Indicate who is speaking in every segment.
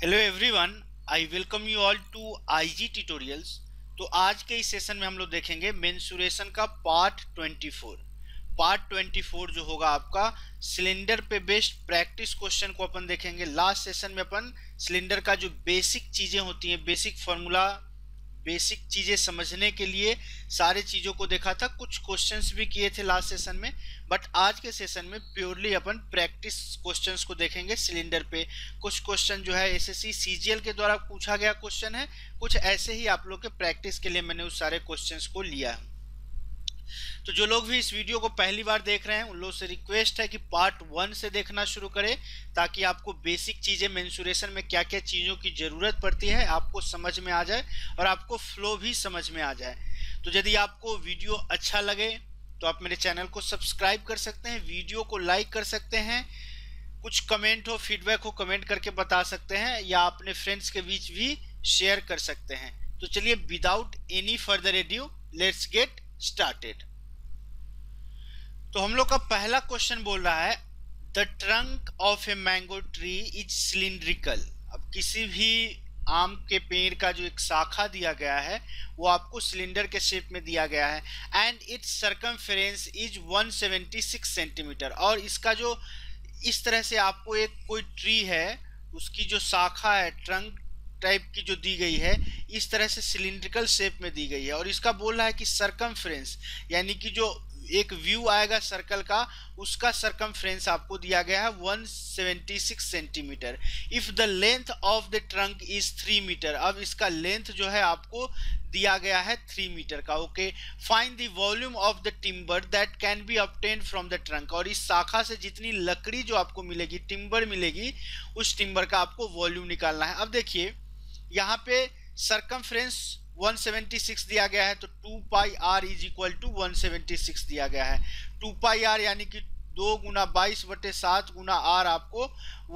Speaker 1: Hello everyone, I welcome you all to IG tutorials. तो आज के इस सेशन में हम लोग देखेंगे मेंसुरेशन का पार्ट 24। पार्ट 24 जो होगा आपका सिलेंडर पे बेस्ड प्रैक्टिस क्वेश्चन को अपन देखेंगे। लास्ट सेशन में अपन सिलेंडर का जो बेसिक चीजें होती हैं, बेसिक फार्मूला, बेसिक चीजें समझने के लिए सारे चीजों को देखा था। कुछ क्वेश्चंस भी किए थे लास्ट सेशन में, बट आज के सेशन में प्योरली अपन प्रैक्टिस क्वेश्चंस को देखेंगे सिलेंडर पे। कुछ क्वेश्चन जो है एसएससी सीजीएल के द्वारा पूछा गया क्वेश्चन है, कुछ ऐसे ही आप लोग के प्रैक्टिस के लिए मैंने उस सारे क्वेश्चंस को लिया है। तो जो लोग भी इस वीडियो को पहली बार देख रहे हैं उन लोगों से रिक्वेस्ट है कि पार्ट 1 से देखना शुरू करें, ताकि आपको बेसिक चीजें मेंसुरेशन में क्या क्या चीजों की जरूरत पड़ती है आपको समझ में आ जाए और आपको फ्लो भी समझ में आ जाए। तो यदि आपको वीडियो अच्छा लगे तो आप मेरे चैनल को सब्सक्राइब कर सकते हैं, वीडियो को लाइक कर सकते हैं, कुछ कमेंट हो, फीडबैक हो, कमेंट करके बता सकते हैं, या अपने फ्रेंड्स के बीच भी शेयर कर सकते हैं। तो चलिए without any further edu let's get started. तो हम लोग का पहला क्वेश्चन बोल रहा है the trunk of a mango tree is cylindrical. अब किसी भी आम के पेड़ का जो एक शाखा दिया गया है वो आपको सिलेंडर के शेप में दिया गया है and it's circumference is 176 centimetre. और इसका जो इस तरह से आपको एक कोई ट्री है उसकी जो शाखा है ट्रंक टाइप की जो दी गई है इस तरह से सिलिंड्रिकल शेप में दी गई है, और इसका बोल रहा है कि सरकमफेरेंस यानी कि जो एक व्यू आएगा सर्कल का उसका सरकमफ्रेंस आपको दिया गया है 176 centimetre. If the length of the trunk is 3 metre. अब इसका लेंथ जो है आपको दिया गया है 3 मीटर का। Okay, find the volume of the timber that can B obtained from the trunk. और इस शाखा से जितनी लकड़ी जो आपको मिलेगी, टिम्बर मिलेगी, उस टिम्बर का आपको वॉल्यूम निकालना है। अब देखिए यहाँ पे सरकमफ्रेंस 176 दिया गया है, तो 2 पाई आर इज इक्वल टू 176 दिया गया है। 2 पाई आर यानी कि 2 गुना 22/7 गुना आर आपको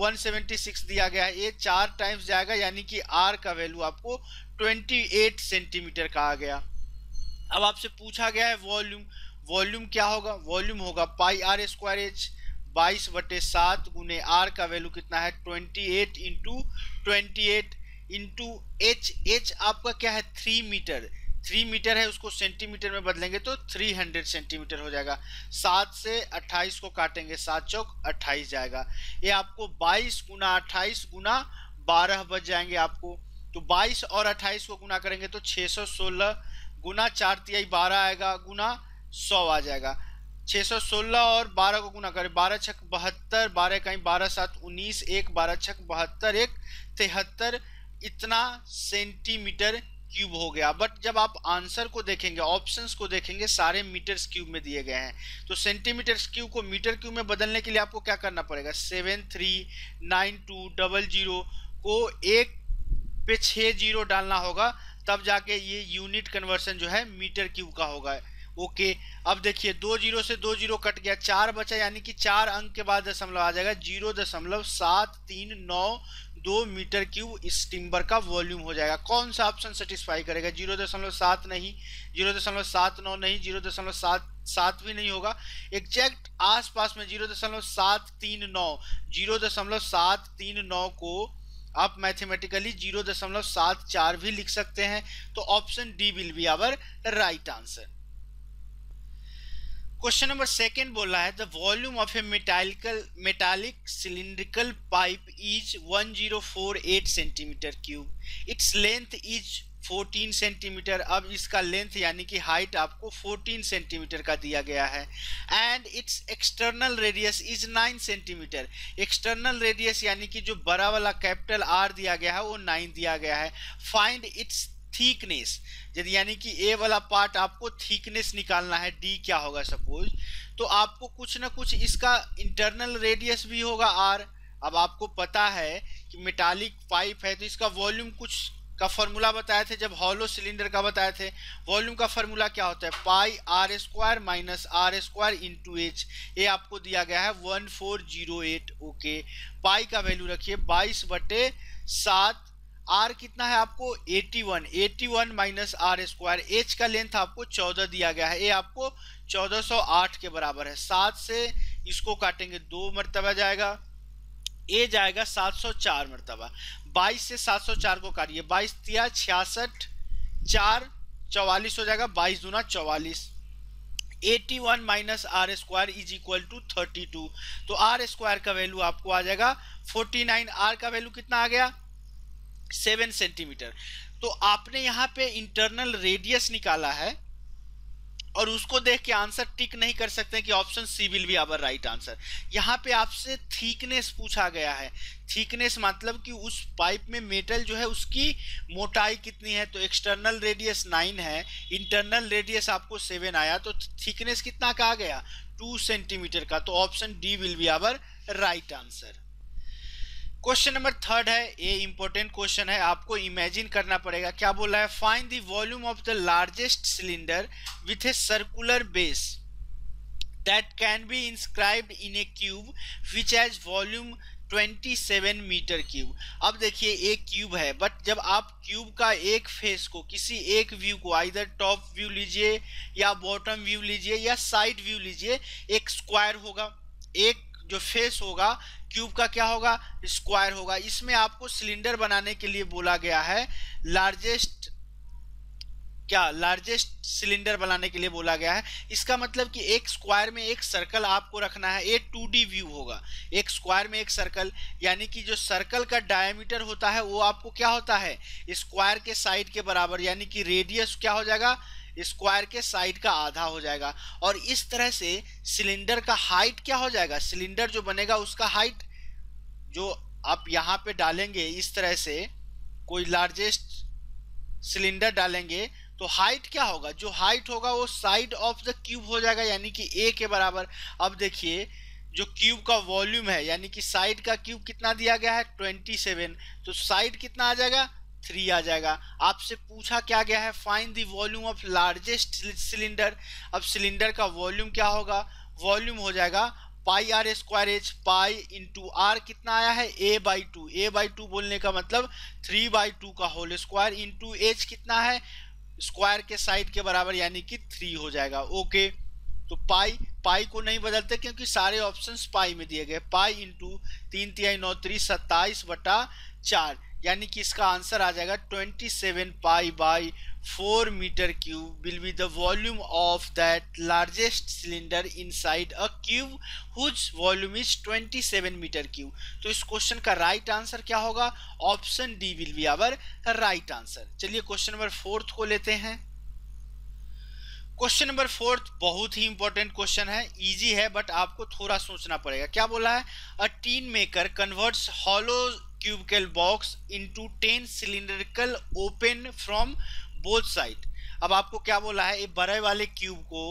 Speaker 1: 176 दिया गया है। ये 4 टाइम्स जाएगा यानी कि आर का वैल्यू आपको 28 सेंटीमीटर का आ गया। अब आपसे पूछा गया है वॉल्यूम। वॉल्यूम क्या होगा? वॉल्यूम होगा पाई आर स्क्वायर एच 22/7 गुने आर का वैल्यू कितना है 28 इंटू 28 इंटू एच। एच आपका क्या है 3 मीटर। 3 मीटर है, उसको सेंटीमीटर में बदलेंगे तो 300 सेंटीमीटर हो जाएगा। 7 से 28 को काटेंगे, 7 चौक 28 जाएगा। ये आपको 22 गुना 28 गुना 12 बच जाएंगे आपको। तो 22 और 28 को गुना करेंगे तो 616 गुना 4 तिहाई 12 आएगा गुना 100 आ जाएगा। 616 और 12 को गुना करें, 12 छक 72, 12 कहीं 12 7 19, 1 12 छक 72, 1 73, इतना सेंटीमीटर क्यूब हो गया। बट जब आप आंसर को देखेंगे, ऑप्शंस को देखेंगे, सारे मीटर्स क्यूब में दिए गए हैं। तो सेंटीमीटर क्यूब को मीटर क्यूब में बदलने के लिए आपको क्या करना पड़ेगा? 739200 को 1 पे 6 जीरो डालना होगा, तब जाके ये यूनिट कन्वर्सन जो है मीटर क्यूब का होगा। ओके, अब देखिए 2 जीरो से 2 जीरो कट गया, 4 बचा, यानी कि 4 अंक के बाद दशमलव आ जाएगा, 0.739 मीटर क्यूब इस टिम्बर का वॉल्यूम हो जाएगा। कौन सा ऑप्शन सेटिस्फाई करेगा? 0.7 नहीं, 0.79 नहीं, 0.77 भी नहीं होगा, एग्जैक्ट आसपास में 0.739, 0.739 को आप मैथमेटिकली 0.74 भी लिख सकते हैं। तो option D will be our right answer. Question number second बोल रहा है the volume of a metallic cylindrical pipe is 1048 centimetre cube, its length is 14 centimetre. अब इसका लेंथ यानी कि हाइट आपको 14 सेंटीमीटर का दिया गया है and its external radius is 9 centimetre. External radius यानी कि जो बड़ा वाला कैपिटल आर दिया गया है वो 9 दिया गया है। फाइंड इट्स थिकनेस, यदि यानी कि ए वाला पार्ट आपको थिकनेस निकालना है, डी क्या होगा सपोज, तो आपको कुछ ना कुछ इसका इंटरनल रेडियस भी होगा आर। अब आपको पता है कि मेटालिक पाइप है तो इसका वॉल्यूम कुछ का फॉर्मूला बताए थे जब हॉलो सिलेंडर का बताए थे। वॉल्यूम का फॉर्मूला क्या होता है? Pi are square minus are square into h. ये आपको दिया गया है 1408। ओके, पाई का वैल्यू रखिए 22/7, आर कितना है आपको 81 माइनस आर स्क्वायर, एच का लेंथ आपको 14 दिया गया है, ये आपको 1408 के बराबर है। 7 से इसको काटेंगे 2 मरतबा जाएगा, ए जाएगा 704 मरतबा। 22 से 704 को काटिए, 22 तिया 66, 4 44 हो जाएगा, 22 दूना 44। 81 minus are square is equal to 32। तो आर स्क्वायर का वैल्यू आपको आ जाएगा 49। आर का वैल्यू कितना आ गया? 7 सेंटीमीटर। तो आपने यहाँ पे इंटरनल रेडियस निकाला है और उसको देख के आंसर टिक नहीं कर सकते कि option C will be our right answer. यहाँ पे आपसे थिकनेस पूछा गया है। थिकनेस मतलब कि उस पाइप में मेटल जो है उसकी मोटाई कितनी है। तो एक्सटर्नल रेडियस 9 है, इंटरनल रेडियस आपको 7 आया, तो थिकनेस कितना का आ गया? 2 सेंटीमीटर का। तो option D will be our right answer. Question number 3 है, ये इंपॉर्टेंट क्वेश्चन है, आपको इमेजिन करना पड़ेगा। क्या बोला है? Find the volume of the largest cylinder with a circular base that can be inscribed in a cube which has volume 27 metre cube. अब देखिए एक क्यूब है, बट जब आप क्यूब का एक फेस को, किसी एक व्यू को, आइदर टॉप व्यू लीजिए या बॉटम व्यू लीजिए या साइड व्यू लीजिए, एक स्क्वायर होगा, एक जो फेस होगा क्यूब का क्या होगा? स्क्वायर होगा। इसमें आपको सिलेंडर बनाने के लिए बोला गया है लार्जेस्ट सिलेंडर बनाने के लिए बोला गया है। इसका मतलब कि एक स्क्वायर में एक सर्कल आपको रखना है। ये 2D व्यू होगा, एक स्क्वायर में एक सर्कल, यानी कि जो सर्कल का डायमीटर होता है वो आपको क्या होता है? स्क्वायर के साइड के बराबर, यानी कि रेडियस क्या हो जाएगा? स्क्वायर के साइड का आधा हो जाएगा। और इस तरह से सिलेंडर का हाइट क्या हो जाएगा? सिलेंडर जो बनेगा उसका हाइट जो आप यहाँ पे डालेंगे, इस तरह से कोई लार्जेस्ट सिलेंडर डालेंगे तो हाइट क्या होगा? जो हाइट होगा वो साइड ऑफ द क्यूब हो जाएगा, यानी कि ए के बराबर। अब देखिए जो क्यूब का वॉल्यूम है, यानी कि साइड का क्यूब कितना दिया गया है? 27, तो साइड कितना आ जाएगा? 3 आ जाएगा। आपसे पूछा क्या गया है? Find the volume of largest cylinder. अब सिलेंडर का वॉल्यूम क्या होगा? वॉल्यूम हो जाएगा pi are square h, pi into r कितना आया है? a/2। a/2 बोलने का मतलब 3/2 का होल स्क्वायर इंटू एच कितना है? स्क्वायर के साइड के बराबर, यानी कि 3 हो जाएगा। ओके, तो पाई को नहीं बदलते क्योंकि सारे ऑप्शंस पाई में दिए गए। पाई इंटू 3 तिहाई 9 3 27/4, यानी कि इसका आंसर आ जाएगा 27 पाई/4 metre cube will be the volume of that largest cylinder inside a cube whose volume is 27 metre cube. तो इस क्वेश्चन का राइट आंसर क्या होगा? Option D will be our right answer. चलिए क्वेश्चन नंबर 4 को लेते हैं। क्वेश्चन नंबर 4 बहुत ही इंपॉर्टेंट क्वेश्चन है, इजी है बट आपको थोड़ा सोचना पड़ेगा। क्या बोला है? A tin maker converts hollow cubical box into 10 cylindrical open from both side। अब आपको क्या बोला है? ये बड़े वाले क्यूब को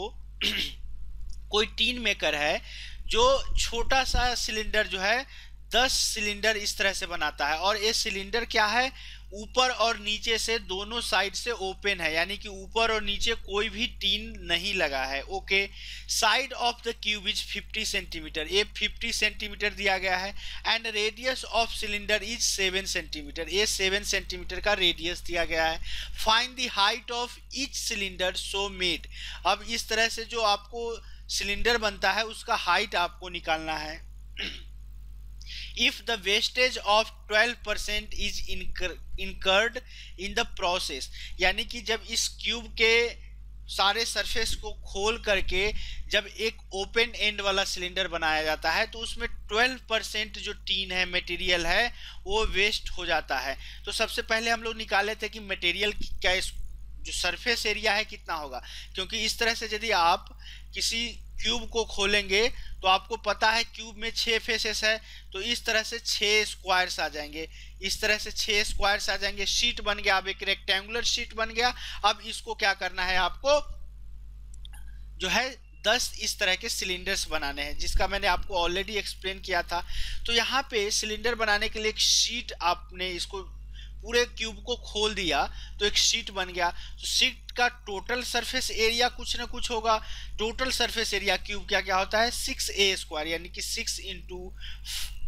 Speaker 1: कोई टीन मेकर है जो छोटा सा सिलेंडर जो है 10 सिलेंडर इस तरह से बनाता है, और ये सिलेंडर क्या है? ऊपर और नीचे से दोनों साइड से ओपन है, यानी कि ऊपर और नीचे कोई भी टीन नहीं लगा है। Okay, side of the cube is 50 centimetre, ये 50 सेंटीमीटर दिया गया है, and radius of cylinder is 7 centimetre, ये 7 सेंटीमीटर का रेडियस दिया गया है। Find the height of each cylinder so made. अब इस तरह से जो आपको सिलेंडर बनता है उसका हाइट आपको निकालना है। If the wastage of 12% is incurred in the process, यानी कि जब इस क्यूब के सारे सरफेस को खोल करके जब एक ओपन एंड वाला सिलेंडर बनाया जाता है तो उसमें 12% जो टीन है, मटेरियल है, वो वेस्ट हो जाता है। तो सबसे पहले हम लोग निकाले थे कि मटेरियल क्या जो सरफेस एरिया है कितना होगा, क्योंकि इस तरह से यदि आप किसी क्यूब को खोलेंगे तो आपको पता है क्यूब में 6 फेसेस है, तो इस तरह से 6 स्क्वायर्स आ जाएंगे, इस तरह से 6 स्क्वायर्स आ जाएंगे। शीट बन गया, अब एक रेक्टेंगुलर शीट बन गया। अब इसको क्या करना है? आपको जो है 10 इस तरह के सिलेंडर्स बनाने हैं, जिसका मैंने आपको ऑलरेडी एक्सप्लेन किया था। तो यहाँ पे सिलेंडर बनाने के लिए एक शीट, आपने इसको पूरे क्यूब को खोल दिया तो एक शीट बन गया। तो शीट का टोटल सरफेस एरिया कुछ ना कुछ होगा। टोटल सरफेस एरिया क्यूब क्या क्या होता है? 6a स्क्वायर, यानी कि 6 into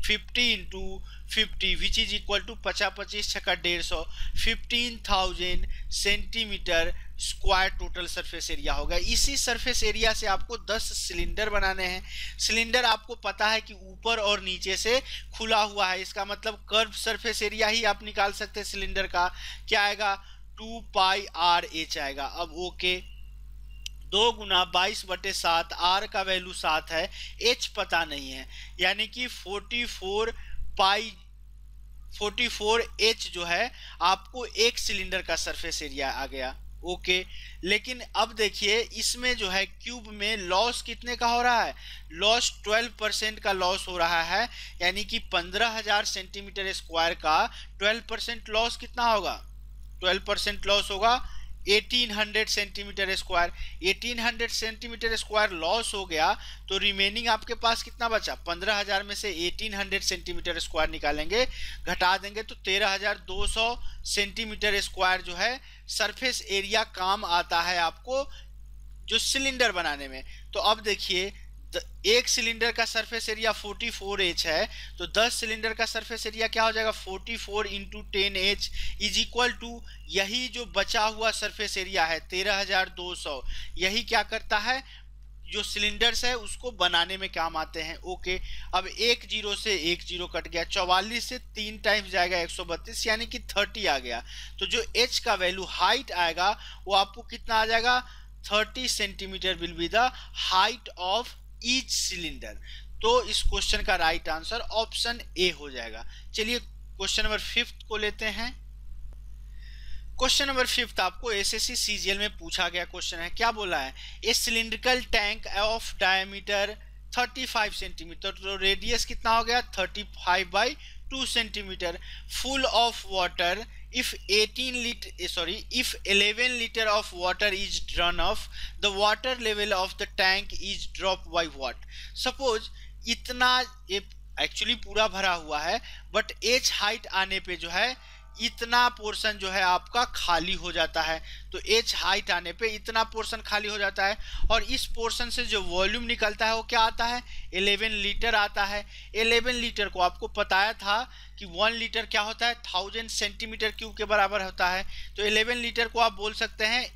Speaker 1: 50 into 50 which is equal to 50 25 छक्का 150 15,000 centimetre square total surface area होगा। इसी सरफेस एरिया से आपको 10 सिलेंडर बनाने हैं। सिलेंडर आपको पता है कि ऊपर और नीचे से खुला हुआ है, इसका मतलब कर्व सरफेस एरिया ही आप निकाल सकते हैं सिलेंडर का। क्या आएगा 2 पाई आर एच आएगा। अब ओके 2 गुना 22/7 आर का वैल्यू 7 है, एच पता नहीं है, यानी कि 44 एच जो है आपको एक सिलेंडर का सरफेस एरिया आ गया। ओके लेकिन अब देखिए इसमें जो है क्यूब में लॉस कितने का हो रहा है, लॉस 12% का लॉस हो रहा है, यानी कि 15,000 सेंटीमीटर स्क्वायर का 12% लॉस कितना होगा, 12% लॉस होगा 1800 centimetre square. 1800 centimetre square loss हो गया तो रिमेनिंग आपके पास कितना बचा, 15,000 में से 1800 सेंटीमीटर स्क्वायर निकालेंगे, घटा देंगे तो 13,200 सेंटीमीटर स्क्वायर जो है सरफेस एरिया काम आता है आपको जो सिलेंडर बनाने में। तो अब देखिए एक सिलेंडर का सरफेस एरिया 44H है, तो 10 सिलेंडर का सरफेस एरिया क्या हो जाएगा 44 into 10H is equal to यही जो बचा हुआ सरफेस एरिया है 13,200, यही क्या करता है जो सिलेंडर्स है उसको बनाने में काम आते हैं। ओके अब एक जीरो से एक जीरो कट गया, 44 से 3 टाइम्स जाएगा 132 यानी कि 30 आ गया। तो जो H का वैल्यू हाइट आएगा वो आपको कितना आ जाएगा 30 centimetre will be the height of each cylinder. तो इस क्वेश्चन का राइट आंसर ऑप्शन ए हो जाएगा। चलिए क्वेश्चन नंबर 5 को लेते हैं। क्वेश्चन नंबर 5 आपको एसएससी सीजीएल में पूछा गया क्वेश्चन है। क्या बोला है, a cylindrical tank of diameter 35 centimetre, तो रेडियस कितना हो गया 35/2 centimetre, full of water if 11 liter of water is drawn off, the water level of the tank is dropped by what? Suppose इतना एक्चुअली पूरा भरा हुआ है बट एच हाइट आने पे जो है इतना पोर्शन जो है आपका खाली हो जाता है। तो एच हाइट आने पे इतना पोर्शन खाली हो जाता है और इस पोर्शन से जो वॉल्यूम निकलता है वो क्या आता है 11 लीटर आता है। 11 लीटर को आपको बताया था कि 1 लीटर क्या होता है 1000 सेंटीमीटर क्यूब के बराबर होता है, तो 11 लीटर को आप बोल सकते हैं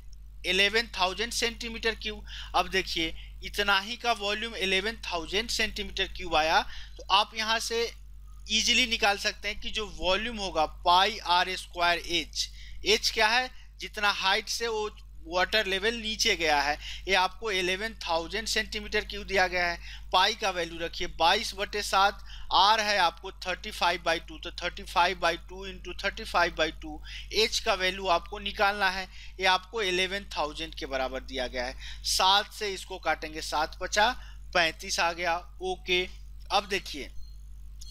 Speaker 1: 11,000 सेंटीमीटर क्यूब। अब देखिए इतना ही का वॉल्यूम 11,000 सेंटीमीटर क्यूब आया, तो आप यहाँ से इजीली निकाल सकते हैं कि जो वॉल्यूम होगा पाई आर स्क्वायर एच, एच क्या है जितना हाइट से वो वाटर लेवल नीचे गया है, ये आपको 11,000 सेंटीमीटर क्यूब दिया गया है। पाई का वैल्यू रखिए 22/7, आर है आपको 35/2, तो 35/2 इंटू 35/2, एच का वैल्यू आपको निकालना है, ये आपको 11,000 के बराबर दिया गया है। 7 से इसको काटेंगे 7 × 35 आ गया। ओके अब देखिए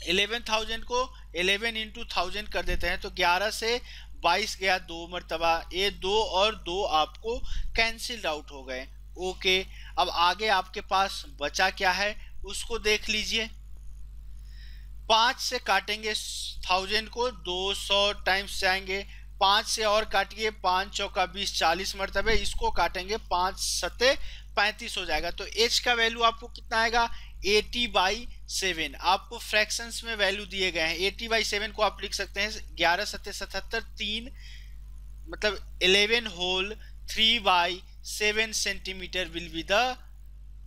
Speaker 1: 11,000 को 11 इंटू 1000 कर देते हैं तो 11 से 22 गया 2 मरतबा, ये 2 और 2 आपको कैंसिल्ड आउट हो गए। ओके अब आगे आपके पास बचा क्या है उसको देख लीजिए। 5 से काटेंगे 1000 को 200 टाइम्स जाएंगे, 5 से और काटिए 5 चौका 20 40 मरतबे, इसको काटेंगे 5 सत्ते 35 हो जाएगा। तो एच का वैल्यू आपको कितना आएगा 80/7। आपको फ्रैक्शंस में वैल्यू दिए गए हैं, 80/7 को आप लिख सकते हैं 11 सत्ते 77, 3 मतलब 11 whole 3/7 centimetre will be the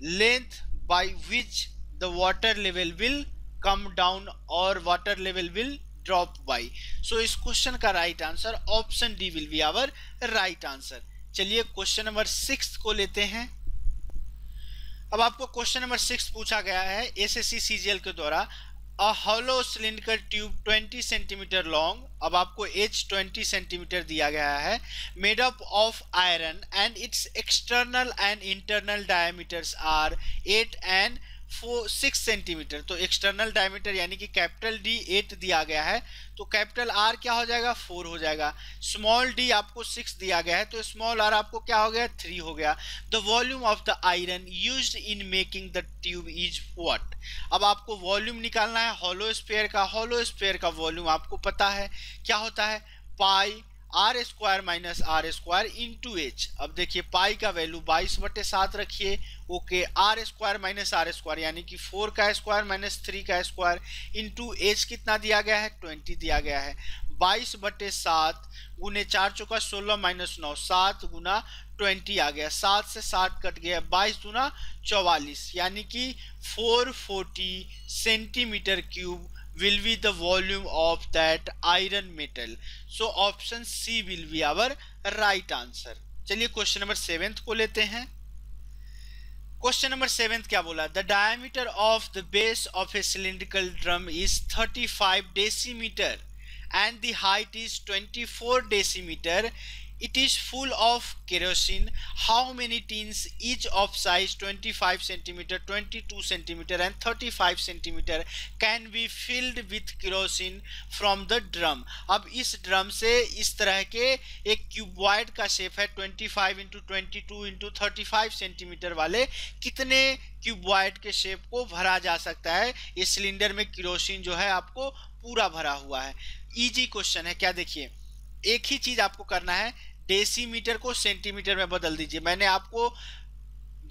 Speaker 1: length by which the water level will come down और water level will drop by. So इस क्वेश्चन का right answer option D will be our right answer. चलिए क्वेश्चन नंबर 6 को लेते हैं। अब आपको question number 6 पूछा गया है एसएससी सीजीएल के द्वारा, a hollow cylindrical tube 20 centimetre long, अब आपको एच 20 सेंटीमीटर दिया गया है, made up of iron and its external and internal diameters are 8 and 6 centimetre. तो एक्सटर्नल डायमीटर यानी कि कैपिटल डी 8 दिया गया है, तो कैपिटल आर क्या हो जाएगा 4 हो जाएगा, स्मॉल डी आपको 6 दिया गया है तो स्मॉल आर आपको क्या हो गया 3 हो गया। The volume of the iron used in making the tube is what. अब आपको वॉल्यूम निकालना है हॉलो स्फीयर का, हॉलो स्फीयर का वॉल्यूम आपको पता है क्या होता है pi are square minus are square into H. अब देखिए पाई का वैल्यू 22/7 रखिए। Okay, R square minus are square यानी कि 4 का स्क्वायर माइनस 3 का स्क्वायर इंटू एच कितना दिया गया है, 20 दिया गया है। 22/7 गुने 4 चौका 16 माइनस 9, 7 गुना 20 आ गया। 7 से 7 कट गया, 22 दूना 44 यानी कि 440 centimetre cube will be the volume of that iron metal. So option C will be our right answer. चलिए क्वेश्चन नंबर 7 को लेते हैं। क्वेश्चन नंबर 7 क्या बोला? The diameter of the base of a cylindrical drum is 35 decimeter and the height is 24 decimeter. It is full of kerosene. How many tins each of size 25 centimeter, 22 centimeter and 35 centimeter can be filled with kerosene from the drum? अब इस drum से इस तरह के एक cuboid का shape है 25 into 22 into 35 centimetre वाले कितने क्यूबॉइड के शेप को भरा जा सकता है? इस सिलेंडर में केरोसिन जो है आपको पूरा भरा हुआ है। इजी क्वेश्चन है। क्या देखिए, एक ही चीज आपको करना है, डेसीमीटर को सेंटीमीटर में बदल दीजिए। मैंने आपको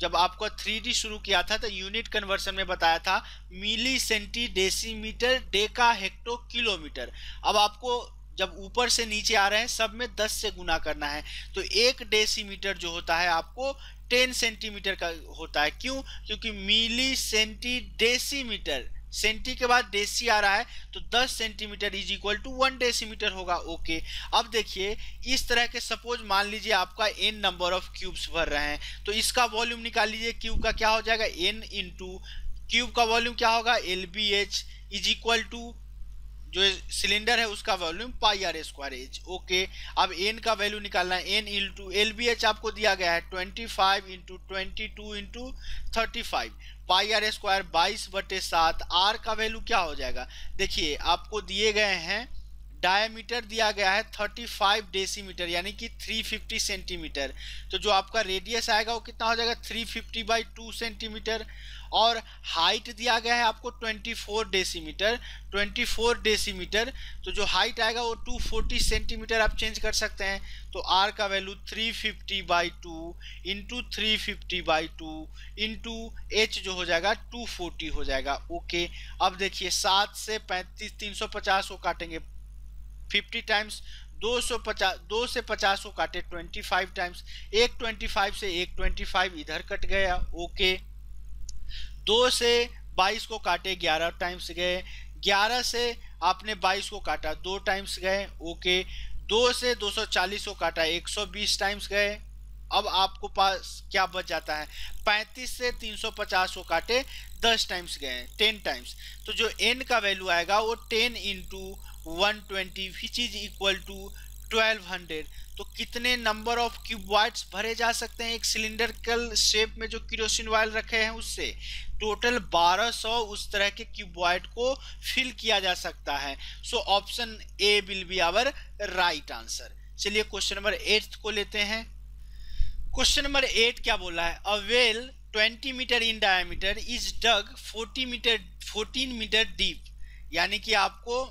Speaker 1: जब आपको 3D शुरू किया था तो यूनिट कन्वर्सन में बताया था milli centi decimetre deca hecto kilometre. अब आपको जब ऊपर से नीचे आ रहे हैं सब में 10 से गुना करना है, तो 1 डेसीमीटर जो होता है आपको 10 सेंटीमीटर का होता है। क्यों? क्योंकि मिली सेंटी डेसीमीटर, सेंटी के बाद डेसी आ रहा है तो 10 centimetre is equal to 1 decimetre होगा। ओके, अब देखिए इस तरह के सपोज मान लीजिए आपका n नंबर ऑफ क्यूब्स भर रहे हैं, तो इसका वॉल्यूम निकाल लीजिए। क्यूब का क्या हो जाएगा, n इंटू क्यूब का वॉल्यूम क्या होगा, LBH इज इक्वल टू जो सिलेंडर है उसका volume pi are square h. Okay, अब n का वैल्यू निकालना है, n इंटू LBH आपको दिया गया है 25 into 22 into 35 pi are square 22/7। R का वैल्यू क्या हो जाएगा, देखिए आपको दिए गए हैं डायमीटर दिया गया है 35 डेसीमीटर यानी कि 350 सेंटीमीटर, तो जो आपका रेडियस आएगा वो कितना हो जाएगा 350/2 सेंटीमीटर। और हाइट दिया गया है आपको 24 डेसीमीटर, 24 डेसीमीटर तो जो हाइट आएगा वो 240 सेंटीमीटर आप चेंज कर सकते हैं। तो आर का वैल्यू 350/2 इंटू 350/2 इंटू एच जो हो जाएगा 240 हो जाएगा। ओके, अब देखिए 7 से 35 350 को काटेंगे 50 टाइम्स, 2 से 50 को काटे 25 टाइम्स, एक 25 से एक 25 इधर कट गया। ओके, 2 से 22 को काटे 11 टाइम्स गए, 11 से आपने 22 को काटा 2 टाइम्स गए। ओके, 2 से 240 को काटा 120 टाइम्स गए। अब आपको पास क्या बच जाता है, 35 से 350 को काटे 10 टाइम्स गए, 10 टाइम्स, तो जो n का वैल्यू आएगा वो 10 into 120 which is equal to 1200। तो कितने नंबर ऑफ क्यूबॉइड्स भरे जा सकते हैं एक सिलिंडरिकल शेप में जो केरोसिन ऑयल रखे हैं उससे? टोटल 1200 उस तरह के क्यूबॉइड को फिल किया जा सकता है। So option A will be our right answer. चलिए क्वेश्चन नंबर 8 को लेते हैं। क्वेश्चन नंबर 8 क्या बोला है, a well 20 metre in diameter is dug 14 metre deep, यानी कि आपको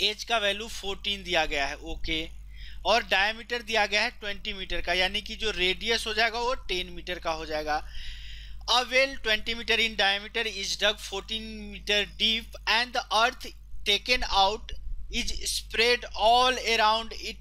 Speaker 1: एज का वैल्यू 14 दिया गया है। ओके, और डायमीटर दिया गया है 20 मीटर का, यानी कि जो रेडियस हो जाएगा वो 10 मीटर का हो जाएगा। A well 20 metre in diameter is dug 14 metre deep and the earth taken out is spread all around it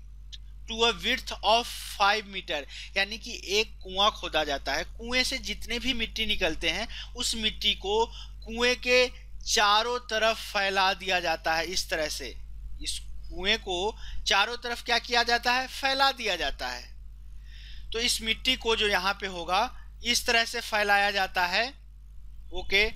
Speaker 1: to a width of 5 metre, यानी कि एक कुआं खोदा जाता है, कुएं से जितने भी मिट्टी निकलते हैं उस मिट्टी को कुएं के चारों तरफ फैला दिया जाता है। इस तरह से इस कुएं को चारों तरफ क्या किया जाता है, फैला दिया जाता है। तो इस मिट्टी को जो यहाँ पे होगा इस तरह से फैलाया जाता है। ओके,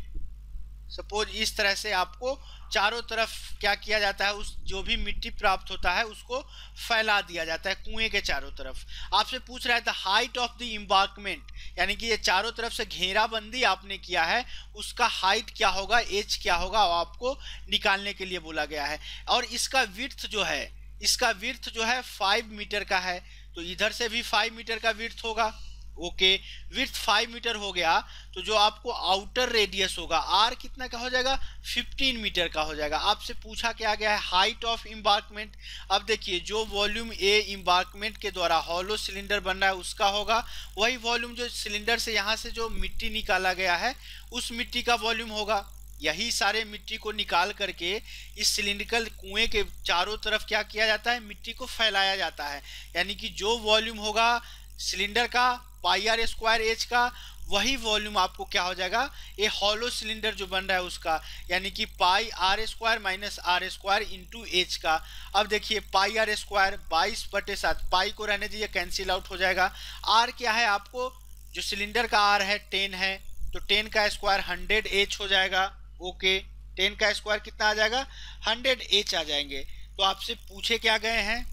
Speaker 1: सपोज इस तरह से आपको चारों तरफ क्या किया जाता है, उस जो भी मिट्टी प्राप्त होता है उसको फैला दिया जाता है कुएं के चारों तरफ। आपसे पूछ रहा है the height of the embankment, यानी कि ये चारों तरफ से घेराबंदी आपने किया है उसका हाइट क्या होगा, एज क्या होगा, आपको निकालने के लिए बोला गया है। और इसका विड्थ जो है, इसका विड्थ जो है 5 मीटर का है, तो इधर से भी 5 मीटर का विड्थ होगा। ओके, विड्थ 5 मीटर हो गया, तो जो आपको आउटर रेडियस होगा आर कितना का हो जाएगा, 15 मीटर का हो जाएगा। आपसे पूछा क्या गया है, हाइट ऑफ इम्बार्कमेंट। अब देखिए, जो वॉल्यूम ए इम्बार्कमेंट के द्वारा हॉलो सिलेंडर बन रहा है उसका होगा, वही वॉल्यूम जो सिलेंडर से यहाँ से जो मिट्टी निकाला गया है उस मिट्टी का वॉल्यूम होगा। यही सारे मिट्टी को निकाल करके इस सिलिंड्रिकल कुएं के चारों तरफ क्या किया जाता है, मिट्टी को फैलाया जाता है। यानी कि जो वॉल्यूम होगा सिलेंडर का पाई आर स्क्वायर एच का, वही वॉल्यूम आपको क्या हो जाएगा, ये हॉलो सिलेंडर जो बन रहा है उसका, यानी कि pi are square minus are square into H का। अब देखिए पाई आर स्क्वायर 22/7, पाई को रहने दीजिए, कैंसिल आउट हो जाएगा। आर क्या है, आपको जो सिलेंडर का आर है 10 है, तो 10 का स्क्वायर 100 एच हो जाएगा। ओके, 10 का स्क्वायर कितना आ जाएगा, 100 एच आ जाएंगे। तो आपसे पूछे क्या गए हैं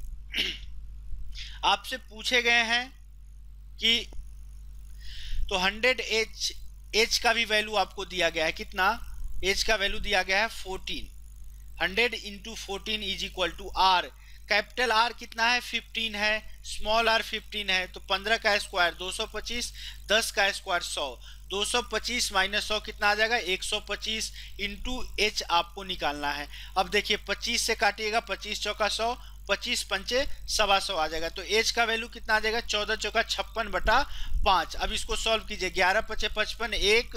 Speaker 1: आपसे पूछे गए हैं कि तो 100 एच का भी वैल्यू आपको दिया गया है, कितना, एच का वैल्यू दिया गया है 14, 100 into 14 is equal to R. Capital R कितना है, 15 है, स्मॉल आर 15 है, तो 15 का स्क्वायर 225, 10 का स्क्वायर 100, 225 माइनस 100 कितना आ जाएगा, 125 इंटू एच आपको निकालना है। अब देखिए 25 से काटिएगा, 25 चौका 100, 25 पंचे 125 आ जाएगा, तो एच का वैल्यू कितना आ जाएगा, 14 चौका 56/5। अब इसको सॉल्व कीजिए, 11 पचे 55, 1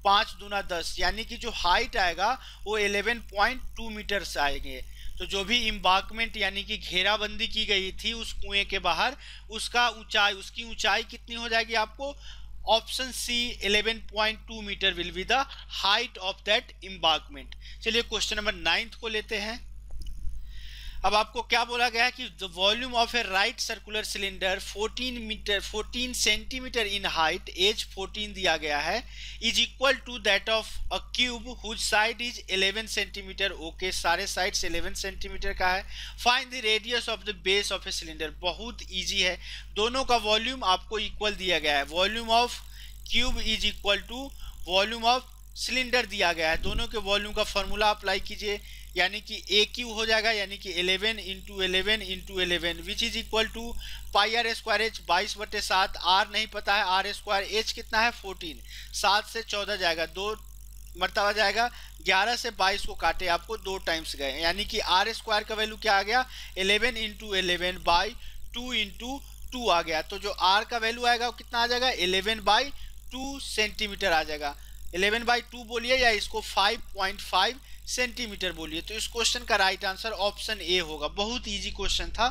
Speaker 1: 5 दूना 10, यानी कि जो हाइट आएगा वो 11.2 मीटर से आएंगे। तो जो भी इम्बार्कमेंट यानी कि घेराबंदी की गई थी उस कुएं के बाहर, उसकी ऊंचाई कितनी हो जाएगी आपको, option C 11.2 metre will be the height of that embankment. चलिए क्वेश्चन नंबर 9 को लेते हैं। अब आपको क्या बोला गया है कि the volume of a right circular cylinder 14 centimetre in height, as 14 दिया गया है, is equal to that of a cube whose side is 11 centimetre. Okay, सारे साइड्स 11 सेंटीमीटर का है। Find the radius of the base of a cylinder. बहुत easy है, दोनों का वॉल्यूम आपको इक्वल दिया गया है, volume of cube is equal to volume of cylinder दिया गया है। दोनों के वॉल्यूम का फॉर्मूला अप्लाई कीजिए, यानी कि ए क्यू हो जाएगा, यानी कि 11 into 11 into 11 which is equal to pi are square H 22/7। R नहीं पता है, आर स्क्वायर एच कितना है 14, 7 से 14 जाएगा, 2 मरतबा जाएगा, 11 से 22 को काटे आपको 2 टाइम्स गए, यानी कि आर स्क्वायर का वैल्यू क्या आ गया, 11 इंटू 11 बाई 2 इंटू 2 आ गया। तो जो आर का वैल्यू आएगा वो कितना आ जाएगा, 11/2 सेंटीमीटर आ जाएगा। 11/2 बोलिए या इसको 5.5 सेंटीमीटर बोलिए। तो इस क्वेश्चन का राइट आंसर ऑप्शन ए होगा। बहुत इजी क्वेश्चन था।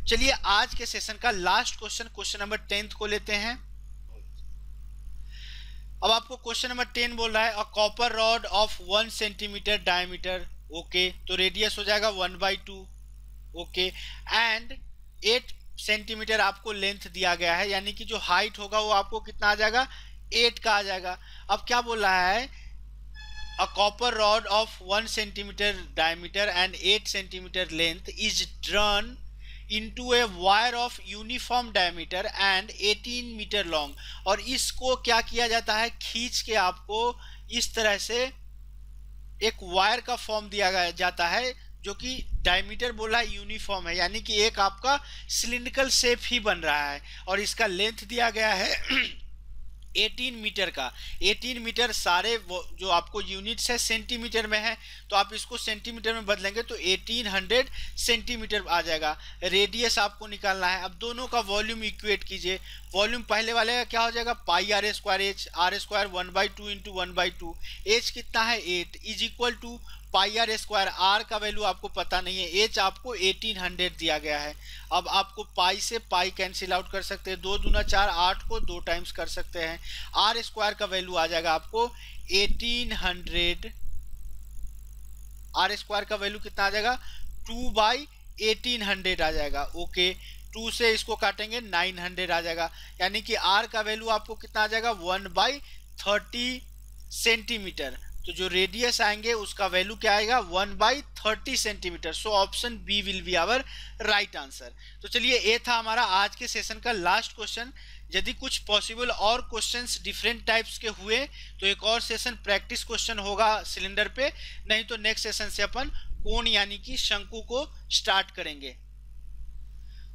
Speaker 1: चलिए आज के सेशन का लास्ट क्वेश्चन, क्वेश्चन नंबर 10 को लेते हैं। अब आपको क्वेश्चन नंबर 10 बोल रहा है, a copper rod of 1 centimetre diameter. Okay, तो रेडियस हो जाएगा 1/2। ओके, एंड 8 सेंटीमीटर आपको लेंथ दिया गया है, यानी कि जो हाइट होगा वो आपको कितना आ जाएगा, 8 का आ जाएगा। अब क्या बोल रहा है, a copper rod of 1 centimeter diameter and 8 centimeter length is drawn into a wire of uniform diameter and 18 meter long। और इसको क्या किया जाता है, खींच के आपको इस तरह से एक वायर का फॉर्म दिया जाता है जो कि डायमीटर बोला है यूनिफॉर्म है, यानी कि एक आपका सिलिंड्रिकल शेप ही बन रहा है, और इसका लेंथ दिया गया है 18 मीटर का। 18 मीटर सारे जो आपको यूनिट्स है सेंटीमीटर में है, तो आप इसको सेंटीमीटर में बदलेंगे तो 1800 सेंटीमीटर आ जाएगा। रेडियस आपको निकालना है। अब दोनों का वॉल्यूम इक्वेट कीजिए। वॉल्यूम पहले वाले का क्या हो जाएगा, pi are square H, R square 1/2 into 1/2, H कितना है 8 is equal to pi are square, R का वैल्यू आपको पता नहीं है, एच आपको 1800 दिया गया है। अब आपको पाई से पाई कैंसिल आउट कर सकते हैं, 2 दूना 4, 8 को 2 टाइम्स कर सकते हैं। आर स्क्वायर का वैल्यू आ जाएगा आपको 1800, आर स्क्वायर का वैल्यू कितना आ जाएगा 2/1800 आ जाएगा। ओके, 2 से इसको काटेंगे 900 आ जाएगा, यानी कि आर का वैल्यू आपको कितना आ जाएगा 1/30 सेंटीमीटर। तो जो रेडियस आएंगे उसका वैल्यू क्या आएगा 1/30 centimetre. So option B will be our right answer. तो चलिए ये था हमारा आज के सेशन का लास्ट क्वेश्चन। यदि कुछ पॉसिबल और क्वेश्चंस डिफरेंट टाइप्स के हुए तो एक और सेशन प्रैक्टिस क्वेश्चन होगा सिलेंडर पे, नहीं तो नेक्स्ट सेशन से अपन कोण यानी कि शंकु को स्टार्ट करेंगे।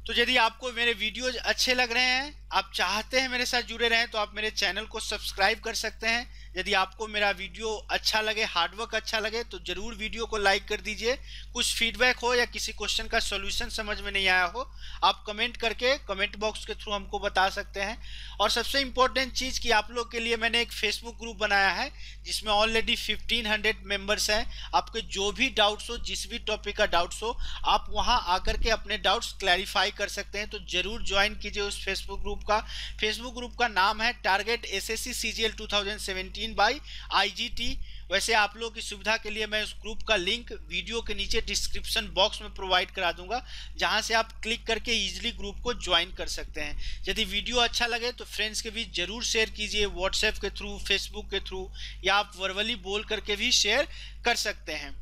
Speaker 1: तो यदि आपको मेरे वीडियोज अच्छे लग रहे हैं आप चाहते हैं मेरे साथ जुड़े रहें तो आप मेरे चैनल को सब्सक्राइब कर सकते हैं। यदि आपको मेरा वीडियो अच्छा लगे, हार्डवर्क अच्छा लगे, तो जरूर वीडियो को लाइक कर दीजिए। कुछ फीडबैक हो या किसी क्वेश्चन का सॉल्यूशन समझ में नहीं आया हो, आप कमेंट करके कमेंट बॉक्स के थ्रू हमको बता सकते हैं। और सबसे इम्पोर्टेंट चीज़ कि आप लोग के लिए मैंने एक फेसबुक ग्रुप बनाया है जिसमें ऑलरेडी 1500 मेंबर्स हैं। आपके जो भी डाउट्स हो, जिस भी टॉपिक का डाउट्स हो, आप वहां आकर के अपने डाउट्स क्लैरिफाई कर सकते हैं। तो जरूर ज्वाइन कीजिए उस फेसबुक ग्रुप का नाम है target SSC CGL 2017 by IGT. वैसे आप लोग की सुविधा के लिए मैं उस ग्रुप का लिंक वीडियो के नीचे डिस्क्रिप्शन बॉक्स में प्रोवाइड करा दूंगा, जहां से आप क्लिक करके इजीली ग्रुप को ज्वाइन कर सकते हैं। यदि वीडियो अच्छा लगे तो फ्रेंड्स के बीच जरूर शेयर कीजिए, व्हाट्सएप के थ्रू, फेसबुक के थ्रू, या आप वर्बली बोल करके भी शेयर कर सकते हैं।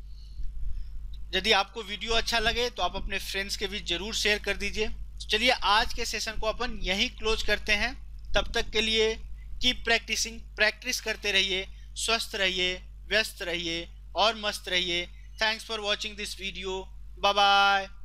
Speaker 1: यदि आपको वीडियो अच्छा लगे तो आप अपने फ्रेंड्स के बीच जरूर शेयर कर दीजिए। चलिए आज के सेशन को अपन यहीं क्लोज करते हैं। तब तक के लिए कीप प्रैक्टिसिंग, प्रैक्टिस करते रहिए, स्वस्थ रहिए, व्यस्त रहिए और मस्त रहिए। Thanks for watching this video. Bye bye.